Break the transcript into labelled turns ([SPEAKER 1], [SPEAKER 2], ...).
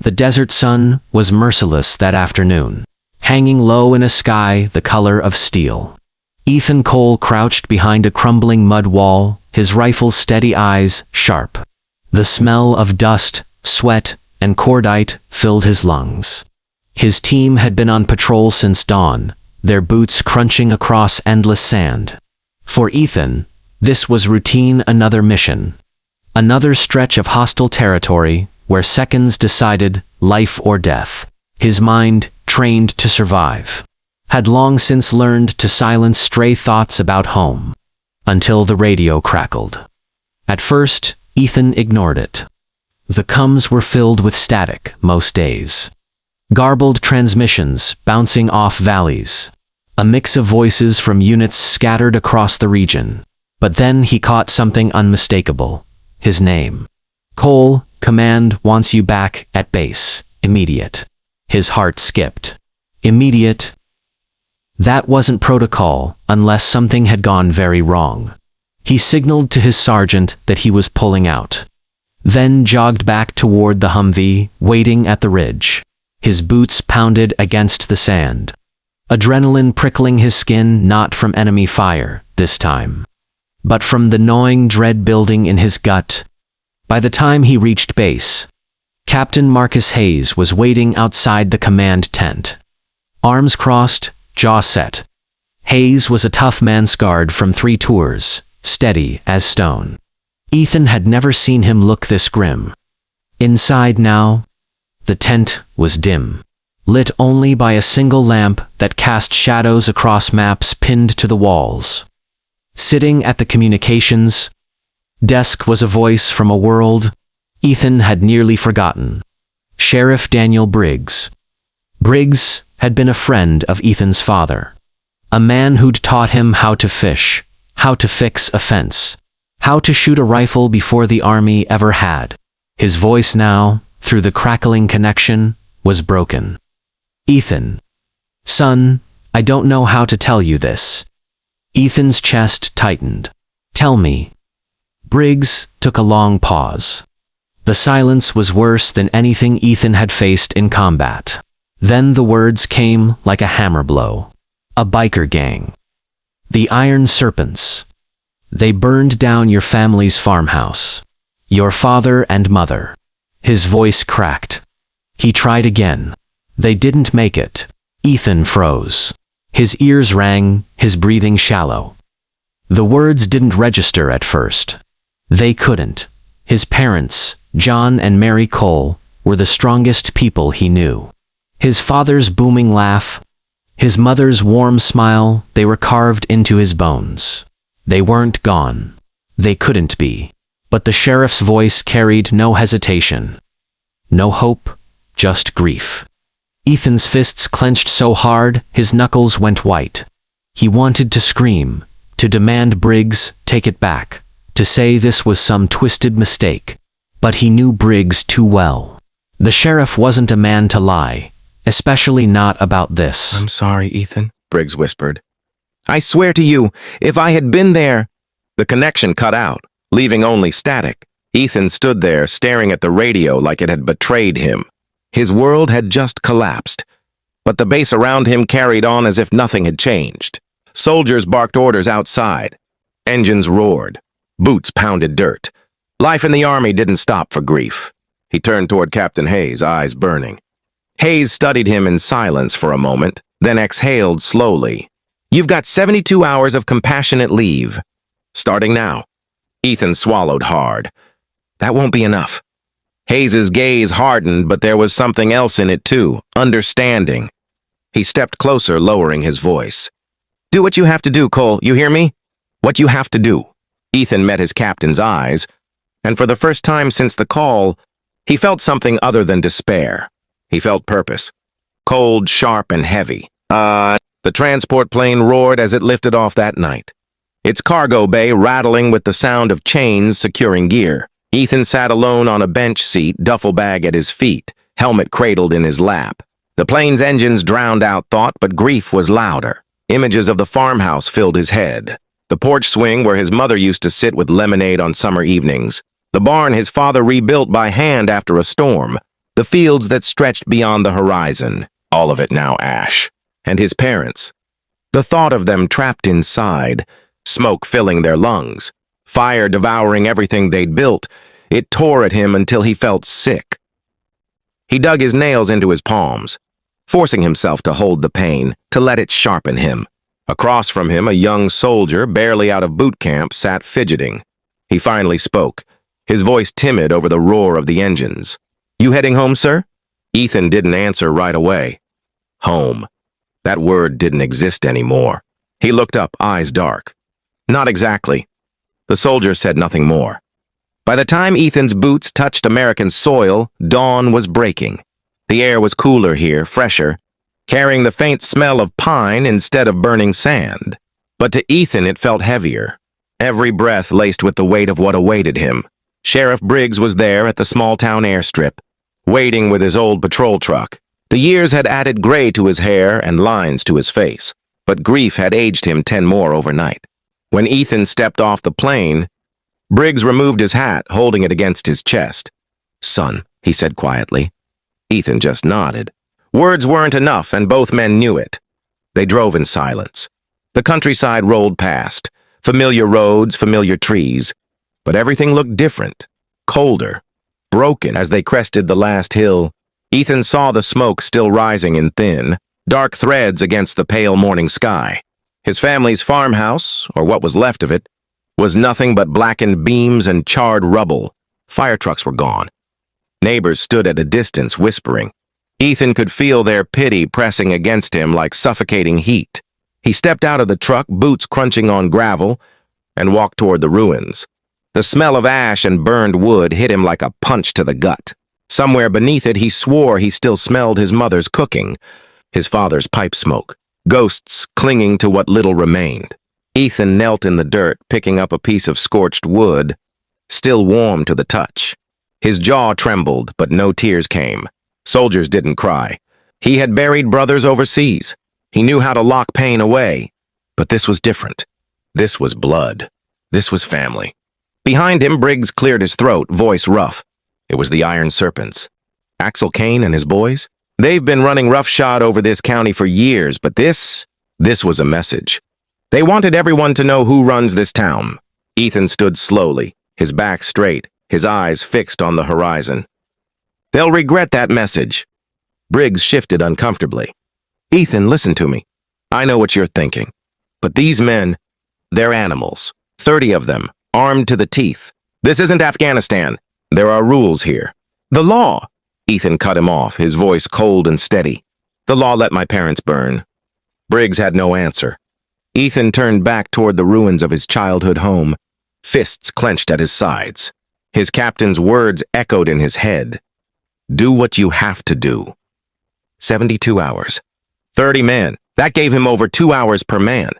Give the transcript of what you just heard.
[SPEAKER 1] The desert sun was merciless that afternoon, hanging low in a sky the color of steel. Ethan Cole crouched behind a crumbling mud wall, his rifle's steady eyes sharp. The smell of dust, sweat, and cordite filled his lungs. His team had been on patrol since dawn, their boots crunching across endless sand. For Ethan, this was routine, another mission. Another stretch of hostile territory where seconds decided life or death. His mind, trained to survive, had long since learned to silence stray thoughts about home. Until the radio crackled. At first, Ethan ignored it. The comms were filled with static most days. Garbled transmissions bouncing off valleys. A mix of voices from units scattered across the region. But then he caught something unmistakable. His name. Cole, command wants you back at base. Immediate. His heart skipped. Immediate? That wasn't protocol, unless something had gone very wrong. He signaled to his sergeant that he was pulling out. Then jogged back toward the Humvee, waiting at the ridge. His boots pounded against the sand. Adrenaline prickling his skin, not from enemy fire, this time, but from the gnawing dread building in his gut. By the time he reached base, Captain Marcus Hayes was waiting outside the command tent. Arms crossed, jaw set. Hayes was a tough man scarred from 3 tours, steady as stone. Ethan had never seen him look this grim. Inside now, the tent was dim, lit only by a single lamp that cast shadows across maps pinned to the walls. Sitting at the communications desk was a voice from a world Ethan had nearly forgotten. Sheriff Daniel Briggs. Briggs had been a friend of Ethan's father. A man who'd taught him how to fish, how to fix a fence, how to shoot a rifle before the army ever had. His voice now, through the crackling connection, was broken. Ethan. Son, I don't know how to tell you this. Ethan's chest tightened. Tell me. Briggs took a long pause. The silence was worse than anything Ethan had faced in combat. Then the words came like a hammer blow. A biker gang. The Iron Serpents. They burned down your family's farmhouse. Your father and mother. His voice cracked. He tried again. They didn't make it. Ethan froze. His ears rang, his breathing shallow. The words didn't register at first. They couldn't. His parents, John and Mary Cole, were the strongest people he knew. His father's booming laugh, his mother's warm smile, they were carved into his bones. They weren't gone. They couldn't be. But the sheriff's voice carried no hesitation. No hope, just grief. Ethan's fists clenched so hard, his knuckles went white. He wanted to scream, to demand Briggs take it back, to say this was some twisted mistake. But he knew Briggs too well. The sheriff wasn't a man to lie, especially not about this.
[SPEAKER 2] I'm sorry, Ethan, Briggs whispered. I swear to you, if I had been there... The connection cut out, leaving only static. Ethan stood there, staring at the radio like it had betrayed him. His world had just collapsed, but the base around him carried on as if nothing had changed. Soldiers barked orders outside. Engines roared. Boots pounded dirt. Life in the army didn't stop for grief. He turned toward Captain Hayes, eyes burning. Hayes studied him in silence for a moment, then exhaled slowly. You've got 72 hours of compassionate leave. Starting now. Ethan swallowed hard. That won't be enough. Hayes's gaze hardened, but there was something else in it too, understanding. He stepped closer, lowering his voice. Do what you have to do, Cole, you hear me? What you have to do. Ethan met his captain's eyes, and for the first time since the call, he felt something other than despair. He felt purpose. Cold, sharp, and heavy. The transport plane roared as it lifted off that night. Its cargo bay rattling with the sound of chains securing gear. Ethan sat alone on a bench seat, duffel bag at his feet, helmet cradled in his lap. The plane's engines drowned out thought, but grief was louder. Images of the farmhouse filled his head. The porch swing where his mother used to sit with lemonade on summer evenings. The barn his father rebuilt by hand after a storm. The fields that stretched beyond the horizon, all of it now ash. And his parents. The thought of them trapped inside, smoke filling their lungs, fire devouring everything they'd built, it tore at him until he felt sick. He dug his nails into his palms, forcing himself to hold the pain, to let it sharpen him. Across from him, a young soldier, barely out of boot camp, sat fidgeting. He finally spoke, his voice timid over the roar of the engines. "You heading home, sir?" Ethan didn't answer right away. Home. That word didn't exist anymore. He looked up, eyes dark. "Not exactly." The soldier said nothing more. By the time Ethan's boots touched American soil, dawn was breaking. The air was cooler here, fresher, carrying the faint smell of pine instead of burning sand. But to Ethan it felt heavier, every breath laced with the weight of what awaited him. Sheriff Briggs was there at the small-town airstrip, waiting with his old patrol truck. The years had added gray to his hair and lines to his face, but grief had aged him 10 more overnight. When Ethan stepped off the plane, Briggs removed his hat, holding it against his chest. "Son," he said quietly. Ethan just nodded. Words weren't enough, and both men knew it. They drove in silence. The countryside rolled past, familiar roads, familiar trees, but everything looked different, colder, broken. As they crested the last hill, Ethan saw the smoke still rising in thin, dark threads against the pale morning sky. His family's farmhouse, or what was left of it, was nothing but blackened beams and charred rubble. Fire trucks were gone. Neighbors stood at a distance, whispering. Ethan could feel their pity pressing against him like suffocating heat. He stepped out of the truck, boots crunching on gravel, and walked toward the ruins. The smell of ash and burned wood hit him like a punch to the gut. Somewhere beneath it, he swore he still smelled his mother's cooking, his father's pipe smoke, ghosts clinging to what little remained. Ethan knelt in the dirt, picking up a piece of scorched wood, still warm to the touch. His jaw trembled, but no tears came. Soldiers didn't cry. He had buried brothers overseas. He knew how to lock pain away. But this was different. This was blood. This was family. Behind him, Briggs cleared his throat, voice rough. It was the Iron Serpents. Axel Kane and his boys? They've been running roughshod over this county for years, but this was a message. They wanted everyone to know who runs this town. Ethan stood slowly, his back straight, his eyes fixed on the horizon. They'll regret that message. Briggs shifted uncomfortably. Ethan, listen to me. I know what you're thinking. But these men, they're animals. 30 of them, armed to the teeth. This isn't Afghanistan. There are rules here. The law. Ethan cut him off, his voice cold and steady. The law let my parents burn. Briggs had no answer. Ethan turned back toward the ruins of his childhood home, fists clenched at his sides. His captain's words echoed in his head. Do what you have to do. 72 hours. 30 men. That gave him over 2 hours per man.